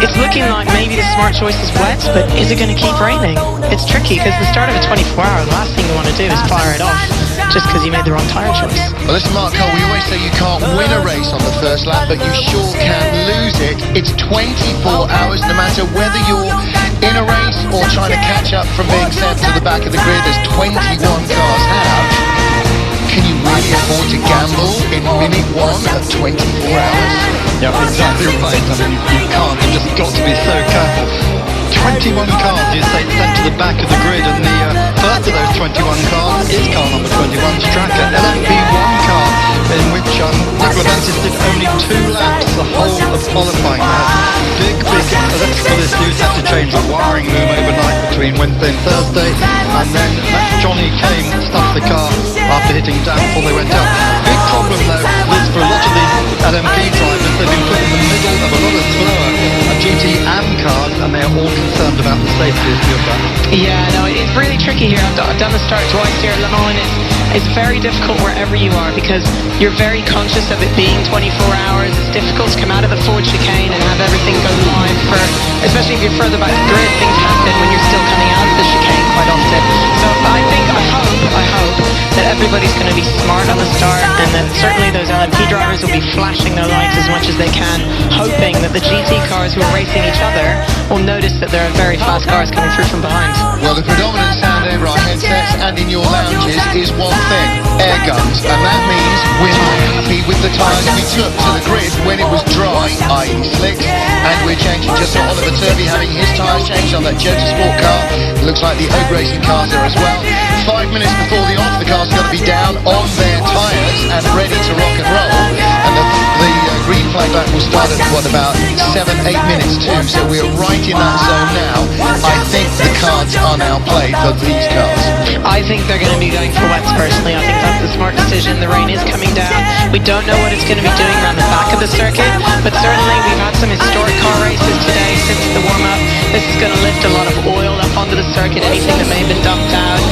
it's looking like maybe the smart choice is wet, but is it going to keep raining? It's tricky because the start of a 24-hour, the last thing you want to do is fire it off just because you made the wrong tyre choice. Well, listen, Mark Cole, we always say you can't win a race on the first lap, but you sure can lose it. It's 24 hours, no matter whether you're in a race or trying to catch up from being sent to the back of the grid, as 21 cars have. Can you really afford to gamble in minute one of 24 hours? Yeah, exactly right. I mean, you can't. You've just got to be so careful. 21 cars, you say, sent to the back of the grid, and the first of those 21 cars is car number 21's tracker, LMP1 car, in which Nicolantis did only 2 laps the whole of qualifying. Big electrical issues, had to change the wiring loom overnight between Wednesday and Thursday, and then Johnny came, stuffed the car after hitting down before they went out. Big problem though is for a lot of these LMP drivers, they've been put in the middle of a lot of slower GT AM cars, and they're all concerned about the safety of that. Yeah, no, it's really tricky here. I've done the start twice here at Le Mans, and it's very difficult wherever you are because you're very conscious of it being 24 hours. It's difficult to come out of the forward chicane and have everything go live for, especially if you're further back the grid, things happen when you're still coming out of the chicane quite often. So I hope that everybody's going to be smart on the start, and that certainly those LMP drivers will be flashing their lights as much as they can, hoping that the GT cars who are racing each other will notice that there are very fast cars coming through from behind. Well, the predominant sound over our headsets and in your lounges is one thing: air guns. And that means we're not happy with the tyres we took to the grid when it was dry, i.e. slicks, and we're changing. Just saw Oliver Turvey having his tyres changed on that Jota Sport car. It looks like the Oak Racing cars are as well. 5 minutes before the off, the car's got to be down on their tyres and ready to rock and roll. And the green flag back will start at, about 7-8 minutes too, so we're right in that zone now. I think the cards are now played for these cars. I think they're going to be going for wets personally. I think that's the smart decision. The rain is coming down. We don't know what it's going to be doing around the back of the circuit, but certainly we've had some historic car races today since the warm-up. This is going to lift a lot of oil up onto the circuit, anything that may have been dumped out.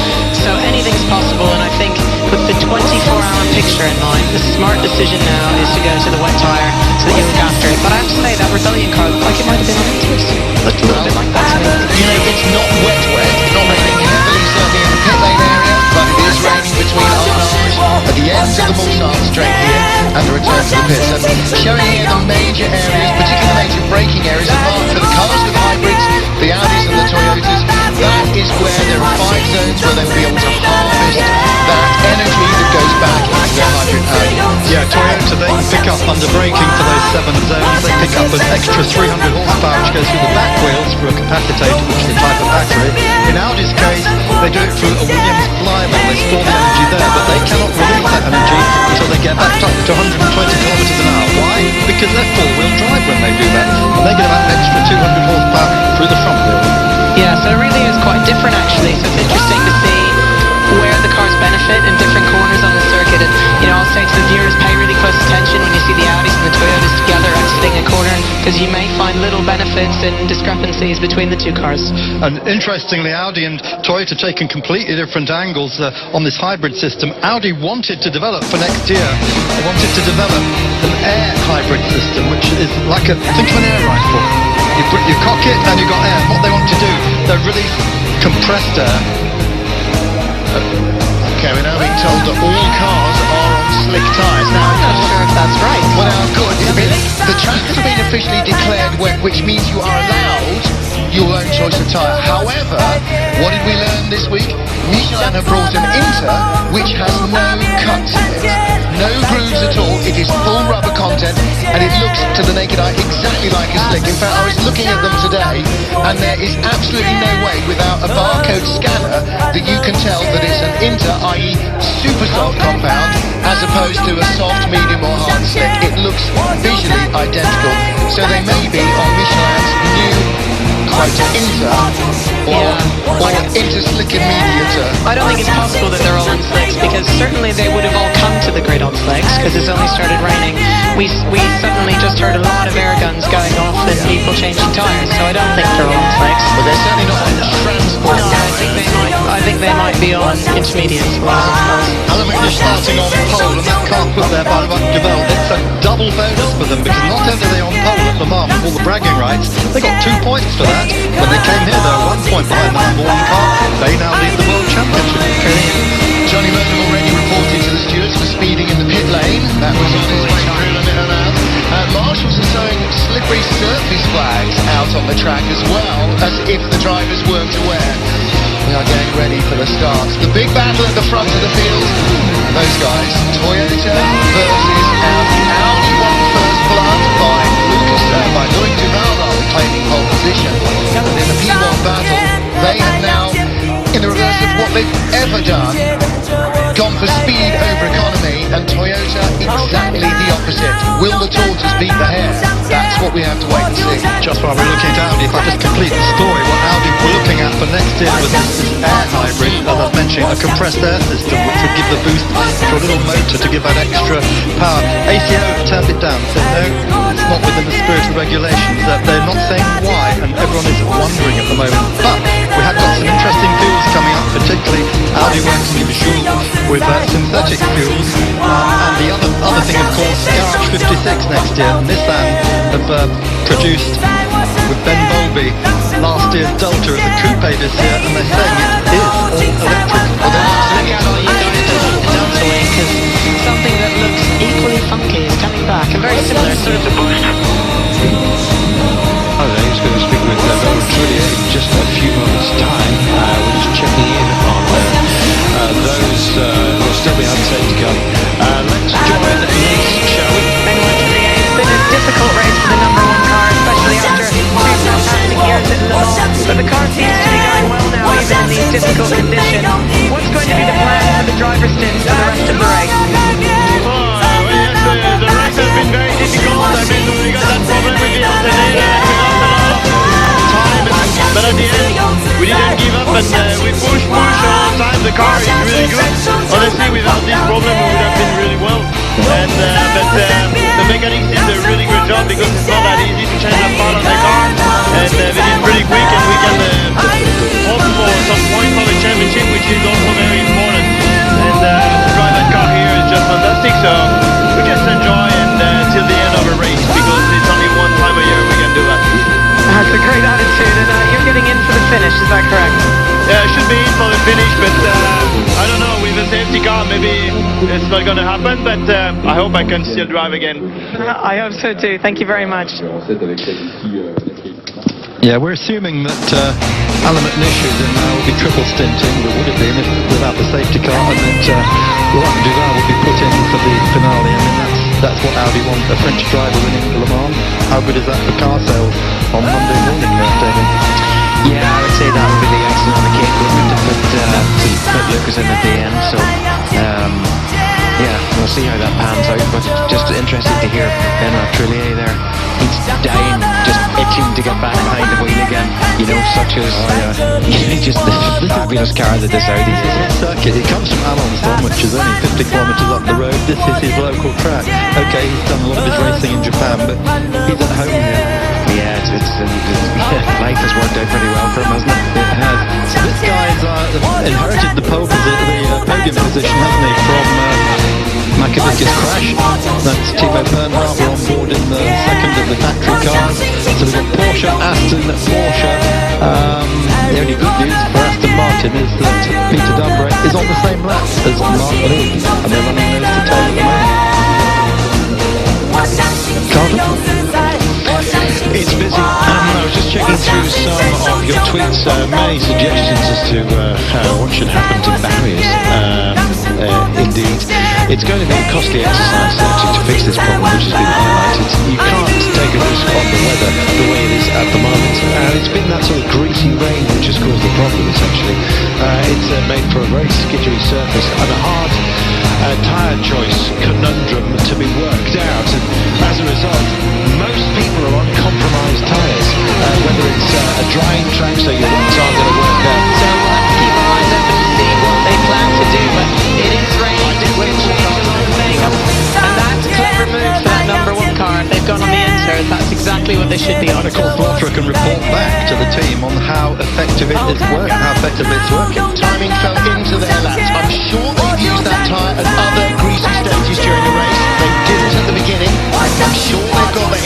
So anything's possible, and I think with the 24-hour picture in mind, the smart decision now is to go to the wet tyre so that you look after it. But I have to say, that Rebellion car looked like it might have been on INTERUSH. Looked a little bit like that to me. You know, it's not wet, not raining heavily, certainly in the pit lane area, but it is raining between our arms at the ends of the Mulsanne straight here and the return to the pits. And showing here the major areas, particularly the major braking areas, are marked for the cars with hybrids, the Audis and the Toyotas. That is where there are 5 zones where they will be able to harvest that energy that goes back into their hybrid power. Yeah, Toyota, they pick up under braking for those 7 zones. They pick up an extra 300 horsepower which goes through the back wheels for a capacitator, which is a type of battery. In Audi's case, they do it through a Williams flywheel. They store the energy there, but they cannot release that energy until they get back up to 120 kilometers an hour. Why? Because they're 4-wheel drive when they do that. And they get about an extra 200 horsepower through the front wheel. Yeah, so it really is quite different actually. So it's interesting to see where the cars benefit in different corners on the circuit. And, you know, I'll say to the viewers, pay really close attention when you see the Audis and the Toyotas together exiting a corner, because you may find little benefits and discrepancies between the 2 cars. And interestingly, Audi and Toyota taking completely different angles on this hybrid system. Audi wanted to develop for next year, they wanted to develop an air hybrid system, which is like think of an air rifle. You cock it and you got air. What they want to do, they release compressed air. Okay, we're now being told that all cars are on slick tyres. Now, I'm not sure if that's right. well, now, of course, the track has been officially declared wet, which means you are allowed your own choice of tyre. However, what did we learn this week? Michelin have brought an Inter, which has no cuts in it. No grooves at all. It is full rubber content, and it looks to the naked eye exactly like a slick. In fact, I was looking at them today, and there is absolutely no way without a barcode scanner that you can tell that it's an Inter, i.e. super soft compound, as opposed to a soft, medium or hard slick. It looks visually identical. So they may be on Michelin's new Inter or Inter Slick Immediator. I don't think it's possible that they're all on slicks, because certainly they would have all come to the grid on slicks, because it's only started raining. We suddenly just heard a lot of air guns going off and people changing tyres, so I don't think they're all on slicks. But they're certainly not on transport. No, I think think they might be on intermediates. Alan McNish starting on pole, and that car put there by Duvel. It's a double bonus for them because not only are they on pole at Le Mans with all the bragging rights, they got 2 points for that. When they came here, they were 1 point behind the number one car. They now lead the World Championship. Johnny Murphy already reported to the stewards for speeding in the pit lane. That was on his way through the middle now. Marshals are showing slippery surface flags out on the track as well, as if the drivers weren't aware. We are getting ready for the start. The big battle at the front of the field. Those guys, Toyota versus Audi. Audi won first blood by Louis Duval claiming pole position. And in the P1 battle, they have now, in the reverse of what they've ever done, gone for speed over economy, and Toyota exactly the opposite. Will the tortoise beat the hare? That's what we have to wait and see. Just while we're looking at Audi, if I just complete the story, what Audi were looking at for next year was this air hybrid, as I was mentioning, a compressed air system which would give the boost for a little motor to give that extra power. ACO turned it down, said no, it's not within the spirit of the regulations. They're not saying why, and everyone is wondering at the moment. But we have got some interesting fuels coming up, particularly Audi working in with synthetic fuels, and the other thing, of course, Garage 56 next year. Nissan have produced with Ben Bowlby last year's Delta as a coupe this year, and they're saying it is all electric. Look out all you guys to hold the Delta away, because something that looks equally funky is coming back, and very similar sort of boost. Hello, he's going to speak with Laurent Trillier in just a few moments' time. We're just checking in on those who are still behind the safety car. Let's join Nice, shall we? It's been a difficult race for the number one car, especially after 2 fantastic years at Le Mans. But the car seems to be going well now, even in these difficult conditions. What's going to be the plan for the driver stints for the rest of the race? The race has been very difficult. I mean, we got that problem with the alternator, and we lost a lot of time. But at the end, we didn't give up, and we pushed all the time. The car is really good. Honestly, without this problem, we would have been really well. And but the mechanics did a really good job, because it's not that easy to change that part of the car. And they did pretty quick, and we can hope for some points for the championship, which is also very important. And to drive that car here is just fantastic. So we just enjoy till the end of a race, because it's only one time a year we can do that. That's a great attitude, and you're getting in for the finish, is that correct? Yeah, I should be in for the finish, but I don't know, with the safety car maybe it's not going to happen, but I hope I can still drive again. I hope so too. Thank you very much. Yeah, we're assuming that Alan McNish is in now will be triple stinting, but would it be without the safety car, and that Laurent Duval will be put in for the finale. I mean, that's what Audi want, a French driver winning Le Mans. How good is that for car sales on Monday morning, David? Yeah, I would say that would be the icing on the cake, wouldn't it, to put Lucas in at the end. So, yeah, we'll see how that pans out, but just interested to hear Benoit Trillier there. He's dying, just itching to get back behind the wheel again. You know, such as just the fabulous car that this Audi is. Circuit. He comes from Alençon, which is only 50 kilometres up the road. This is his local track. Okay, he's done a lot of his racing in Japan, but he's at home here. Yeah, life has worked out pretty well for him, hasn't it? It has. So this guy's inherited the podium position, hasn't he, from Makavic's crash. That's Timo Bernhardt. We're on board in the second of the factory cars. So we've got Porsche, Aston, Porsche. The only good news for Aston Martin is that Peter Dunbar is on the same lap as Mark Lee, and they're running nose to tail at the moment. It's busy. I was just checking through some of your tweets, many suggestions as to what should happen to barriers. Indeed, it's going to be a costly exercise to fix this problem, which has been highlighted. You can't take a risk on the weather the way it is at the moment, and it's been that sort of greasy rain which has caused the problem, essentially. It's made for a very skittery surface and a hard tyre choice conundrum to be worked out, and as a result, most people are on compromised tyres, whether it's a drying track, so your wheels aren't going to work out. So we'll have to keep our eyes open to see what they plan to do, but it is raining, this will change a lot of things, and that's a clever move for that number one car. They've gone on the insert, that's exactly what they should be on. And of course, manufacturer can report back to the team on how effective it is working, how effectively it's working. Timing fell into their laps. I'm sure they've used that tyre at other greasy stages during the race. They didn't at the beginning. I'm sure they've got that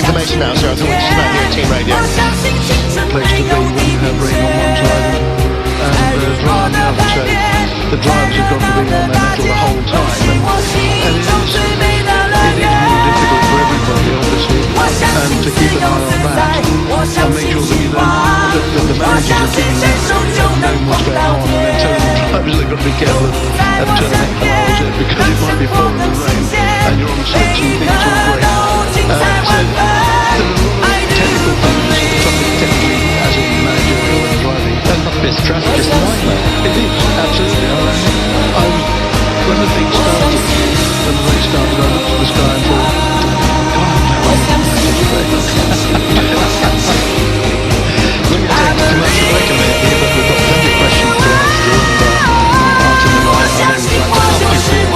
information now. So I thought we'd just about here at Team Radio. Place to be when you have rain on one side and dry on the other. So the drivers have got to be on their mettle the whole time. And it is more difficult for everybody, obviously, and to keep an eye on that and make sure that you don't, that the managers are keeping knowing what's going on, and then telling the drivers they've got to be careful of turning cars because it might be pouring the rain and you're on the slicks and things will break. So there are a lot of technical things, something technically as a managerial and driving. That must be a strategist nightmare. It is, absolutely. When the thing started, when the race started, I looked at the sky and thought, God, We're going to take a commercial break a minute here, but we've got plenty of questions to answer. Martin and I know we'd like to pump you through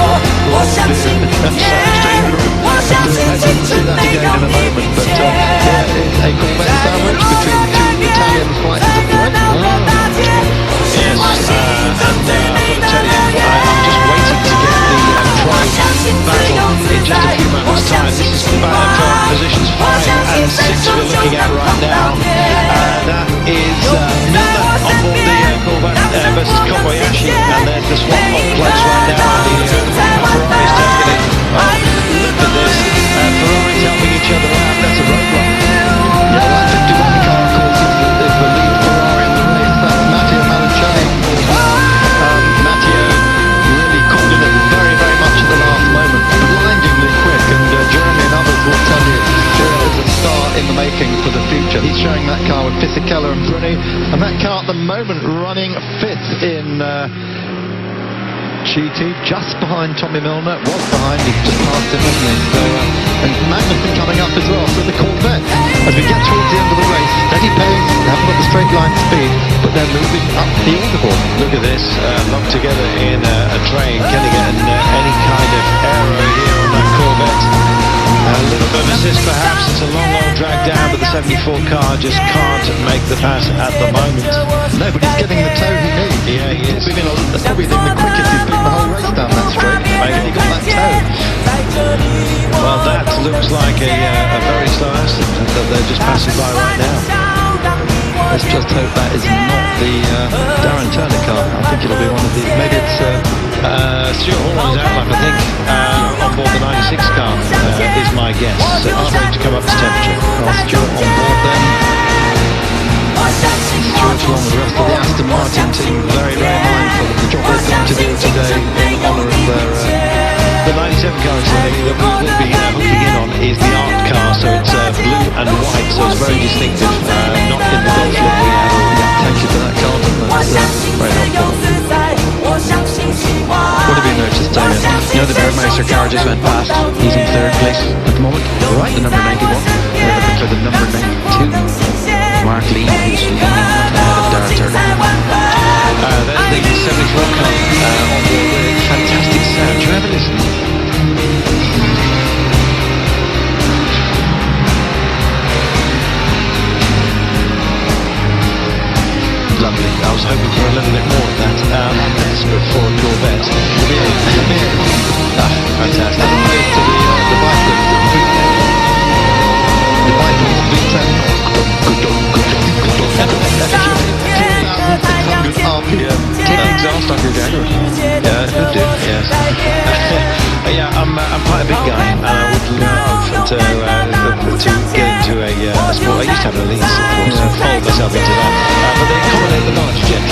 see that again in a moment, but a Corvette sandwich between two Italian slices of bread. yes, and I've got to tell you, I'm just waiting to get the pro battle in just a few moments' time. This is about positions 5 and 6 we're looking at right now. That is Milner on board the Corvette versus Kobayashi, and there's the swap on place right now. Ferrari's taking it. Look at this. Ferrari's helping each other out. That's a roadblock. Yeah, that 51 car, of course, is the lead Ferrari in the race. That's Matteo Malucelli. Matteo Really called in it very, very much at the last moment. Blindingly quick, and Jeremy and others will tell you there is a star in the making for the future. He's showing that car with Fisichella and Bruni, and that car at the moment running 5th in GT, just behind Tommy Milner. Was behind, he just passed him, wasn't he? So, and Magnussen coming up as well. So the Corvette, as we get towards the end of the race, steady pace, they haven't got the straight line speed, but they're moving up the orderboard. Look at this, locked together in a train. Can he get any kind of aero here on that Corvette? A little bit of assist perhaps. It's a long old drag down, but the 74 car just can't make the pass at the moment. No, but he's getting the toe he needs. Yeah, he is. That's probably been the quickest he's been the whole race down that straight. Maybe he got that toe. Well, that looks like a very slow Aston that they're just passing by right now. Let's just hope that is not the Darren Turner car. I think it'll be one of the. Maybe it's. Stuart Hall is out, I think, on board the 96 car, is my guess. So I'm ready to come up to temperature. Well, Stuart on board then. Stuart along with the rest of the Aston Martin team, very, very mindful of the job they're going to do today in honour of their. The 97 car incidentally that we will be hooking in on is the art car, so it's blue and white, so it's very distinctive, not in the golf look we have. Yeah, thank you for that, Carlton. That's very helpful. What have you noticed, Damien? You know the Bergmeister car just went past. He's in 3rd place at the moment. Right. The number 91. We're looking for the number 92. Mark Lee, who's leading ahead of Darren Turner. There's the 74 car on board with fantastic sound. Do you ever listen? Lovely. I was hoping for a little bit more of that. That's for a Corvette. Fantastic. As opposed to the Vikings V10. 3,600 RPM. Take the exhaust off your Jaguar. Yeah, it would do, yes. Yeah, I'm quite a big guy, and I would love to get into a sport. I used to have a lease, of course, and fold myself into that. But they accommodate the large jet.